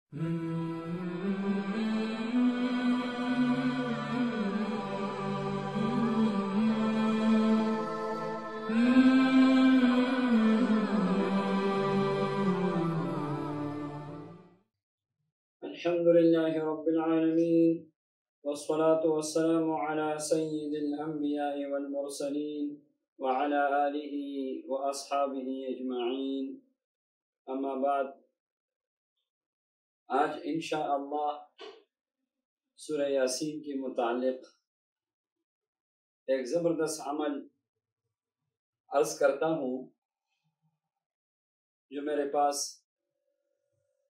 الحمد لله رب العالمين والصلاة والسلام على سيد الأنبياء والمرسلين وعلى آله وأصحابه أجمعين أما بعد. آج انشاءاللہ سورہ یاسین کے متعلق ایک زبردست عمل عرض کرتا ہوں جو میرے پاس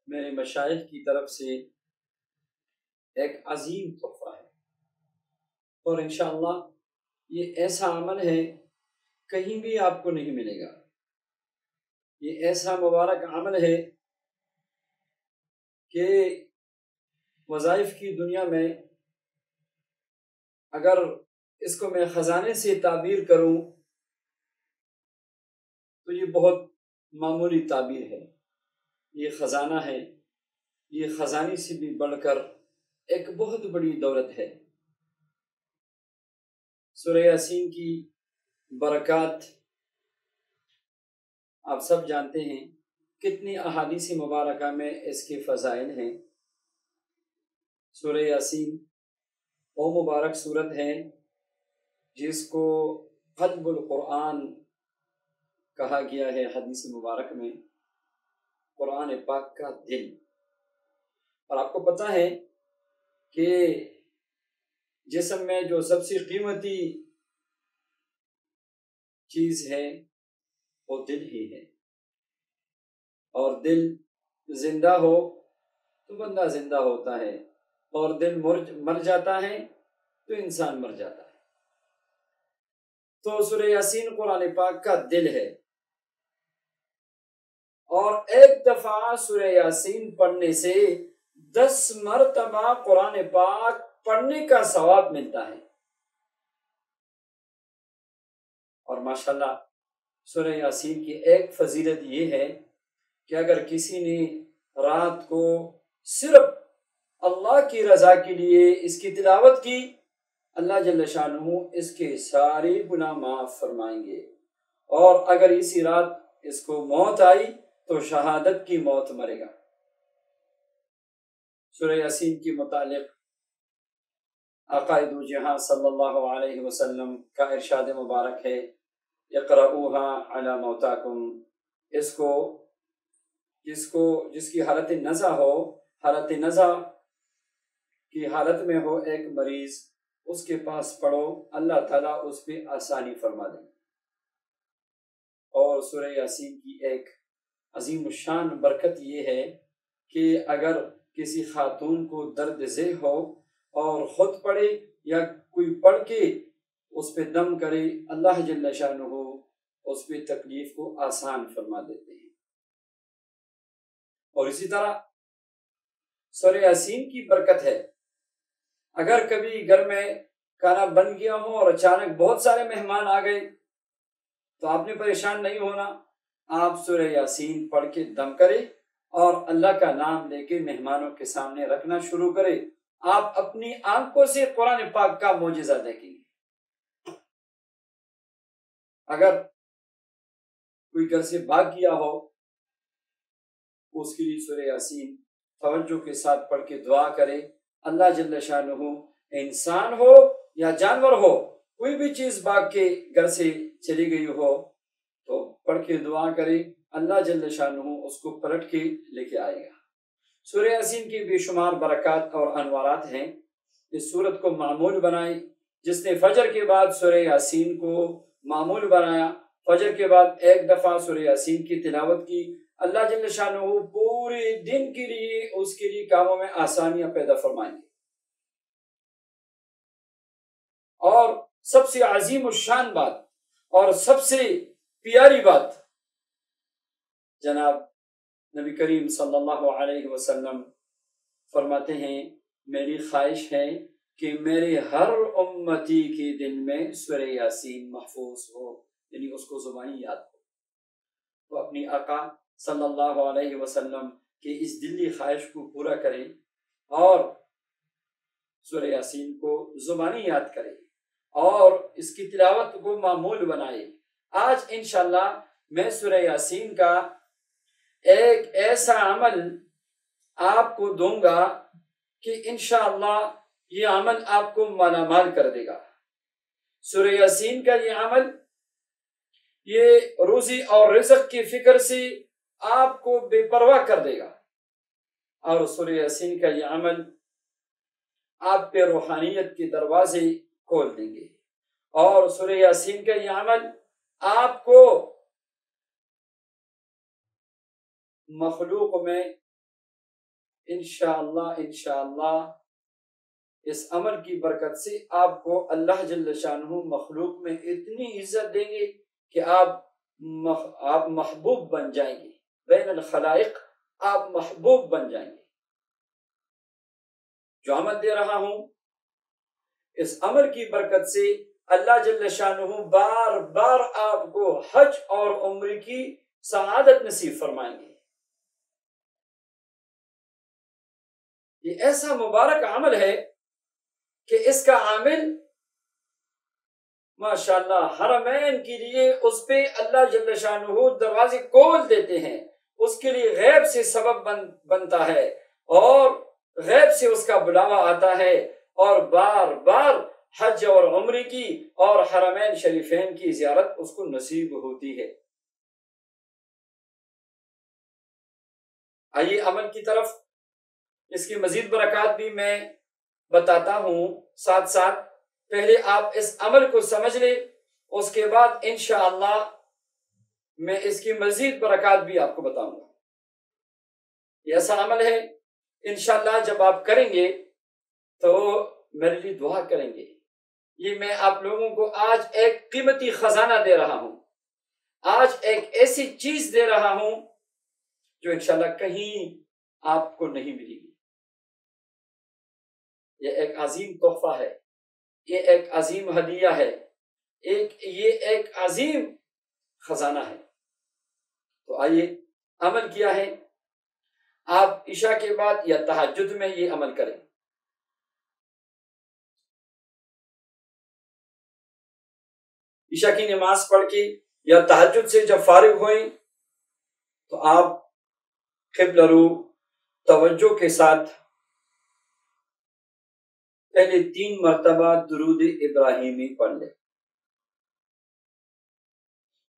میرے مشائخ کی طرف سے ایک عظیم تحفہ ہے، اور انشاءاللہ یہ ایسا عمل ہے کہیں بھی آپ کو نہیں ملے گا. یہ ایسا مبارک عمل ہے کہ وظائف کی دنیا میں اگر اس کو میں خزانے سے تعبیر کروں تو یہ بہت معمولی تعبیر ہے. یہ خزانہ ہے، یہ خزانے سے بھی بڑھ کر ایک بہت بڑی دولت ہے. سورہ یاسین کی برکات آپ سب جانتے ہیں، کتنی احادیث مبارکہ میں اس کے فضائل ہیں. سورہ یاسین وہ مبارک سورت ہے جس کو قلب القرآن کہا گیا ہے حدیث مبارک میں، قرآن پاک کا دل. اور آپ کو پتہ ہے کہ جسم میں جو سب سے قیمتی چیز ہے وہ دل ہی ہے، اور دل زندہ ہو تو بندہ زندہ ہوتا ہے، اور دل مر جاتا ہے تو انسان مر جاتا ہے. تو سورہ یاسین قرآن پاک کا دل ہے، اور ایک دفعہ سورہ یاسین پڑھنے سے 10 مرتبہ قرآن پاک پڑھنے کا ثواب ملتا ہے. اور ماشاءاللہ سورہ یاسین کی ایک فضیلت یہ ہے کہ اگر کسی نے رات کو صرف اللہ کی رضا کے لیے اس کی تلاوت کی، اللہ جل شانہ اس کے سارے گناہ معاف فرمائیں گے. اور اگر اسی رات اس کو موت آئی تو شہادت کی موت مرے گا. سورہ یاسین کے متعلق آقا دو جہاں صلی اللہ علیہ وسلم کا ارشاد مبارک ہے، اقرؤوها علی موتاکم. جس کی حالت نزع ہو، حالت نزع کی حالت میں ہو ایک مریض، اس کے پاس پڑھو، اللہ تعالیٰ اس پہ آسانی فرما دیں. اور سورہ یاسین کی ایک عظیم الشان برکت یہ ہے کہ اگر کسی خاتون کو درد ذہ ہو اور خود پڑھے یا کوئی پڑھ کے اس پہ دم کرے، اللہ جل شانہ اس پہ تکلیف کو آسان فرما دیتے ہیں. اور اسی طرح سورہ یاسین کی برکت ہے، اگر کبھی گھر میں کھانا بن گیا ہو اور اچانک بہت سارے مہمان آ گئے تو آپ نے پریشان نہیں ہونا. آپ سورہ یاسین پڑھ کے دم کرے اور اللہ کا نام لے کے مہمانوں کے سامنے رکھنا شروع کرے. آپ اپنی آنکھوں سے قرآن پاک کا معجزہ دیکھیں گے. اگر کوئی گھر سے بھاگ گیا ہو، اس کے لیے سورہ یاسین توجہ کے ساتھ پڑھ کے دعا کرے. اللہ جل شانہ انسان ہو یا جانور ہو، کوئی بھی چیز بھاگ کے گھر سے چلی گئی ہو تو پڑھ کے دعا کرے، اللہ جل شانہ اس کو پلٹ کے لے کے آئے گا. سورہ یاسین کی بے شمار برکات اور انوارات ہیں. اس سورت کو معمول بنائی جس نے فجر کے بعد سورہ یاسین کو معمول بنایا، فجر کے بعد ایک دفعہ سورہ یاسین کی تلاوت کی، اللہ جل شانہ پورے دن کے لیے اس کے لیے کاموں میں آسانیاں پیدا فرمائیں گے. اور سب سے عظیم الشان بات اور سب سے پیاری بات، جناب نبی کریم صلی اللہ علیہ وسلم فرماتے ہیں، میری خواہش ہے کہ میرے ہر امتی کے دل میں سورہ یاسین محفوظ ہو، یعنی اس کو زبانی یاد ہو. تو اپنی آقا صلی اللہ علیہ وسلم کہ اس دلی خواہش کو پورا کریں اور سورہ یاسین کو زبانی یاد کریں اور اس کی تلاوت کو معمول بنائیں۔ آج انشاءاللہ میں سورہ یاسین کا ایک ایسا عمل آپ کو دوں گا کہ انشاءاللہ یہ عمل آپ کو مالا مال کر دے گا۔ سورہ یاسین کا یہ عمل یہ روزی اور رزق کی فکر سے آپ کو بے پرواہ کر دے گا، اور سورہ یاسین کا یہ عمل آپ پہ روحانیت کے دروازے کھول دیں گے، اور سورہ یاسین کا یہ عمل آپ کو مخلوق میں انشاءاللہ اس عمل کی برکت سے آپ کو اللہ جل شانہ مخلوق میں اتنی عزت دیں گے کہ آپ محبوب بن جائیں گے، بین الخلائق آپ محبوب بن جائیں گے۔ جو عمل دے رہا ہوں اس عمل کی برکت سے اللہ جل شانہ بار بار آپ کو حج اور عمرے کی سعادت نصیب فرمائیں گے۔ یہ ایسا مبارک عمل ہے کہ اس کا عامل ماشاءاللہ حرمین کے لیے اس پہ اللہ جل شانہ دروازے کھول دیتے ہیں، اس کے لیے غیب سے سبب بنتا ہے اور غیب سے اس کا بلاوا آتا ہے، اور بار بار حج اور عمرے کی اور حرمین شریفین کی زیارت اس کو نصیب ہوتی ہے۔ آئیے عمل کی طرف، اس کی مزید برکات بھی میں بتاتا ہوں ساتھ ساتھ۔ پہلے آپ اس عمل کو سمجھ لیں، اس کے بعد انشاءاللہ میں اس کی مزید برکات بھی آپ کو بتاؤں گا۔ یہ ایسا عمل ہے انشاءاللہ جب آپ کریں گے تو میرے لیے دعا کریں گے۔ یہ میں آپ لوگوں کو آج ایک قیمتی خزانہ دے رہا ہوں، آج ایک ایسی چیز دے رہا ہوں جو انشاءاللہ کہیں آپ کو نہیں ملے گی۔ یہ ایک عظیم تحفہ ہے، یہ ایک عظیم ہدیہ ہے، یہ ایک عظیم خزانہ ہے۔ تو آئیے عمل کیا ہے، آپ عشاء کے بعد یا تہجد میں یہ عمل کریں۔ عشاء کی نماز پڑھ کے یا تہجد سے جب فارغ ہوئیں تو آپ قبلہ رو توجہ کے ساتھ پہلے 3 مرتبہ درود ابراہیمی پڑھ لیں،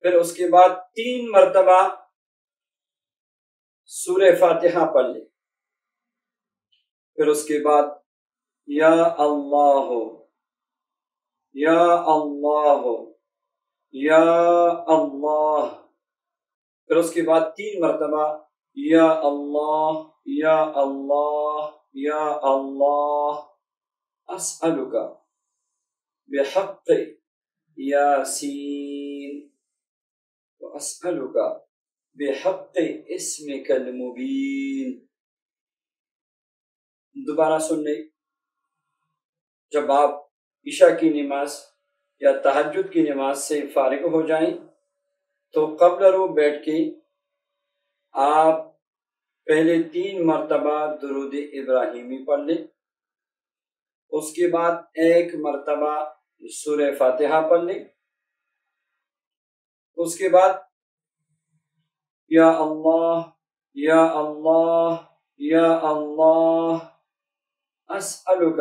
پھر اس کے بعد 3 مرتبہ سورہ فاتحہ پڑھ لیں، پھر اس کے بعد یا اللہ یا اللہ یا اللہ، پھر اس کے بعد 3 مرتبہ یا اللہ یا اللہ یا اللہ، اسألک بحق یاسین واسألک بحق اسمک المبین۔ دوبارہ سن لیں، جب آپ عشاء کی نماز یا تہجد کی نماز سے فارغ ہو جائیں تو قبل رو بیٹھ کے آپ پہلے 3 مرتبہ درود ابراہیمی پڑھ لیں، اس کے بعد 1 مرتبہ سورہ فاتحہ پڑھ لیں، اس کے بعد یا اللہ یا اللہ یا اللہ، اسألک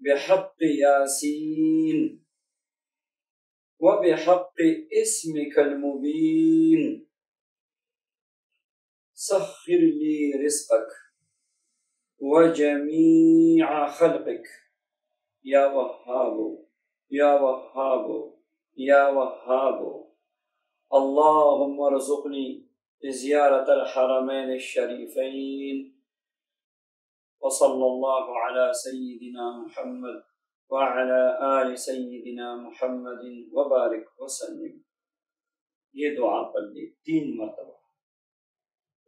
بحق یاسین وبحق اسمک المبین سخر لی رزقک وجمیع خلقک یا وہاب یا وہاب یا وہاب، اللہم ارزقنی زیارت الحرمین الشریفین، وصلی اللہ علی سیدنا محمد وعلی آل سیدنا محمد وبارک وسلم۔ یہ دعا پڑھ لی 3 مرتبہ،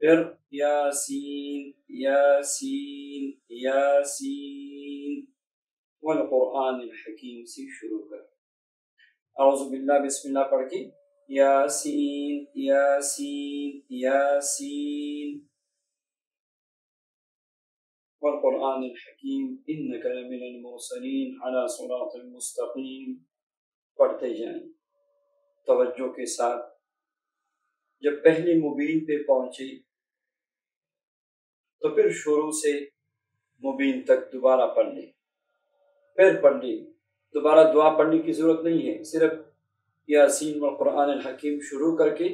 پھر یاسین یاسین یاسین والقرآن الحکیم سے شروع کر، اعوذ باللہ بسم اللہ پڑھ کے یاسین یاسین یاسین والقرآن الحکیم انک لمن المرسلین علی صراط المستقیم پڑھتے جائیں توجہ کے ساتھ۔ جب پہلی مبین پہ پہنچی تو پھر شروع سے مبین تک دوبارہ پڑھ لیں، پھر پڑھ لیں، دوبارہ دعا پڑھنے کی ضرورت نہیں ہے، صرف یاسین والقرآن الحکیم شروع کر کے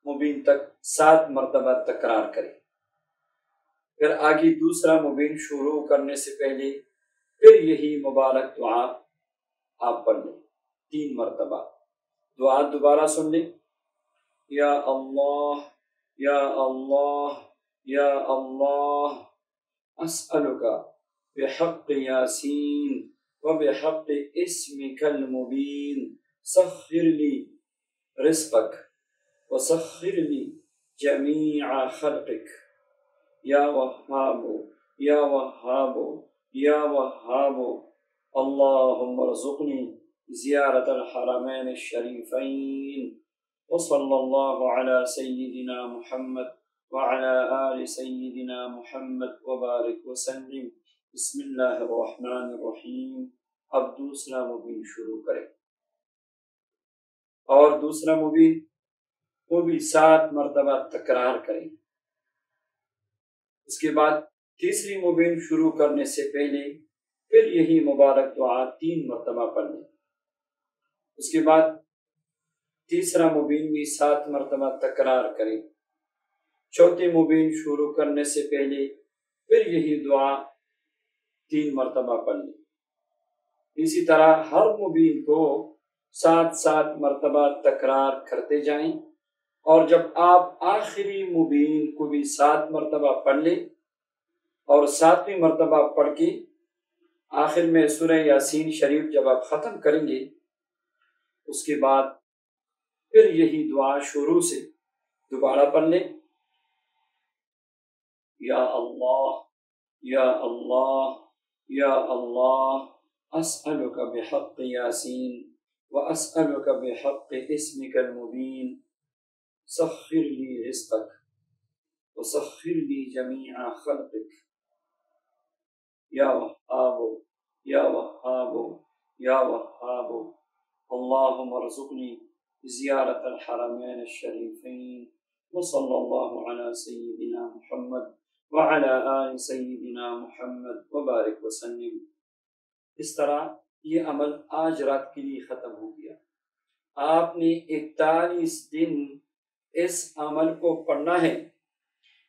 مبین تک 7 مرتبہ تکرار کریں۔ پھر آگے دوسرا مبین شروع کرنے سے پہلے پھر یہی مبارک دعا آپ پڑھ لیں 3 مرتبہ۔ دعا دوبارہ سن لیں، یا اللہ یا اللہ یا اللہ اسألک بحق یاسین وبحق اسمک المبین سخر لی رزقک وسخر لی جمیع خلقک یا وہاب یا وہاب یا وہاب اللہم ارزقنی زیارت الحرمین الشریفین وصلی اللہ علی سیدنا محمد وعلى آل سيدنا محمد وبارک وسلم۔ بسم اللہ الرحمن الرحیم۔ اب دوسرا مبین شروع کریں اور دوسرا مبین وہ بھی 7 مرتبہ تکرار کریں۔ اس کے بعد تیسری مبین شروع کرنے سے پہلے پھر یہی مبارک دعا 3 مرتبہ پڑھ لیں۔ اس کے بعد تیسرا مبین بھی 7 مرتبہ تکرار کریں۔ چوتھی مبین شروع کرنے سے پہلے پھر یہی دعا 3 مرتبہ پڑھ لیں۔ اسی طرح ہر مبین کو 7 مرتبہ تکرار کرتے جائیں، اور جب آپ آخری مبین کو بھی 7 مرتبہ پڑھ لیں اور 7ویں مرتبہ پڑھ کے آخر میں سورہ یاسین شریف جب آپ ختم کریں گے، اس کے بعد پھر یہی دعا شروع سے دوبارہ پڑھ لیں، یا اللہ یا اللہ یا اللہ اسألک بحق یاسین واسألک بحق اسمک المبین سخر لی رزقک وسخر لی جمیع خلقک یا وہاب یا وہاب یا وہاب اللہم ارزقنی زیارت الحرمین الشریفین وصلی اللہ علی سیدنا محمد وعلى آل سیدنا محمد وبارک وسلم۔ اس طرح یہ عمل آج رات کے لیے ختم ہو گیا۔ آپ نے 41 دن اس عمل کو پڑھنا ہے۔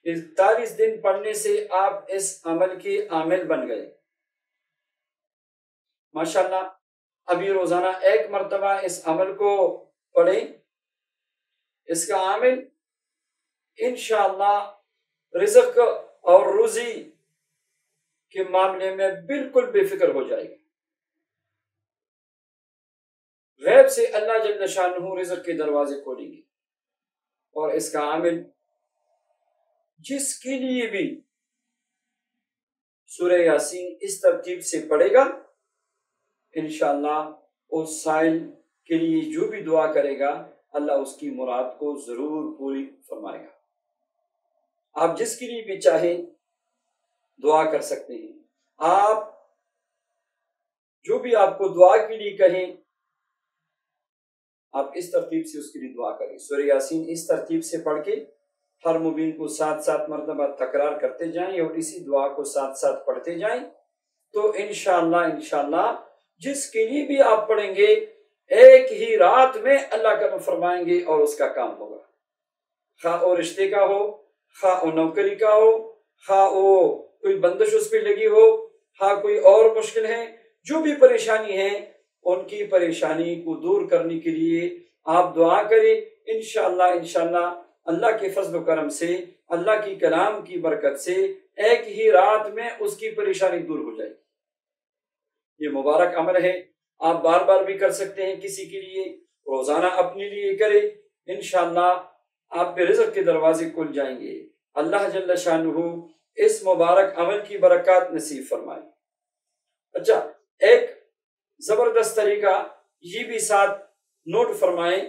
41 دن پڑھنے سے آپ اس عمل کے عامل بن گئے۔ ماشاءاللہ ابھی روزانہ 1 مرتبہ اس عمل کو پڑھیں، اس کا عامل انشاءاللہ رزق اور روزی کے معاملے میں بالکل بے فکر ہو جائے گی۔ غیب سے اللہ جل شانہ رزق کے دروازے کھولیں گے، اور اس کا عامل جس کے لیے بھی سورہ یاسین اس ترتیب سے پڑھے گا، انشاءاللہ اس سائل کے لیے جو بھی دعا کرے گا اللہ اس کی مراد کو ضرور پوری فرمائے گا۔ آپ جس کے لیے بھی چاہیں دعا کر سکتے ہیں۔ آپ جو بھی آپ کو دعا کے لیے کہیں آپ اس ترتیب سے اس کے لیے دعا کریں۔ سورہ یاسین اس ترتیب سے پڑھ کے ہر مبین کو 7 مرتبہ تکرار کرتے جائیں اور اسی دعا کو 7 پڑھتے جائیں، تو انشاءاللہ جس کے لیے بھی آپ پڑھیں گے ایک ہی رات میں اللہ کا فرمائیں گے اور اس کا کام ہوگا، خواہ وہ رشتے کا ہو، خواہ وہ نوکری کا ہو، خواہ وہ کوئی بندش اس پہ لگی ہو، خواہ کوئی اور مشکل ہے، جو بھی پریشانی ہے ان کی پریشانی کو دور کرنے کے لیے آپ دعا کریں۔ انشاءاللہ اللہ کے فضل و کرم سے، اللہ کی کلام کی برکت سے ایک ہی رات میں اس کی پریشانی دور ہو جائے گی۔ یہ مبارک عمل ہے، آپ بار بار بھی کر سکتے ہیں، کسی کے لیے روزانہ اپنے لیے کریں، انشاءاللہ آپ پہ رزق کے دروازے کھل جائیں گے۔ اللہ جل شانہ اس مبارک عمل کی برکات نصیب فرمائے۔ اچھا، ایک زبردست طریقہ یہ بھی ساتھ نوٹ فرمائیں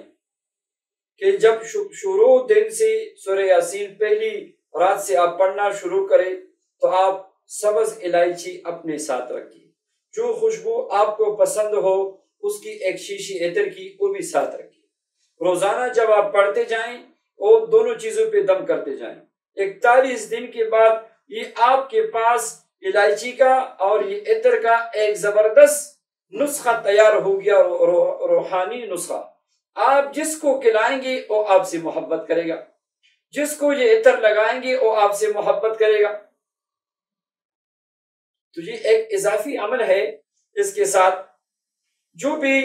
کہ جب شروع دن سے سورہ یاسین پہلی رات سے آپ پڑھنا شروع کریں تو آپ سبز الائچی اپنے ساتھ رکھیے، جو خوشبو آپ کو پسند ہو اس کی ایک شیشی عطر کی وہ بھی ساتھ رکھیے۔ روزانہ جب آپ پڑھتے جائیں اور دونوں چیزوں پہ دم کرتے جائیں، 41 دن کے بعد یہ آپ کے پاس الائچی کا اور یہ عطر کا ایک زبردست نسخہ تیار ہو گیا، روحانی نسخہ۔ آپ جس کو کھلائیں گے وہ آپ سے محبت کرے گا، جس کو یہ عطر لگائیں گے وہ آپ سے محبت کرے گا۔ تو یہ ایک اضافی عمل ہے۔ اس کے ساتھ جو بھی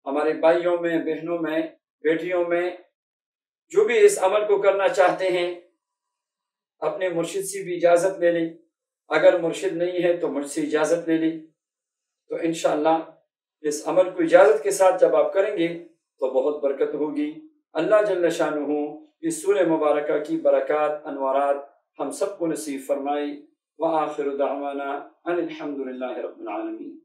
ہمارے بھائیوں میں، بہنوں میں، بیٹیوں میں جو بھی اس عمل کو کرنا چاہتے ہیں، اپنے مرشد سے بھی اجازت لے لیں، اگر مرشد نہیں ہے تو مجھ سے اجازت لے لیں، تو انشاءاللہ اس عمل کو اجازت کے ساتھ جب آپ کریں گے تو بہت برکت ہوگی۔ اللہ جل شانہ اس سورہ مبارکہ کی برکات، انوارات ہم سب کو نصیب فرمائے۔ وآخر دعوانا ان الحمد للہ رب العالمین۔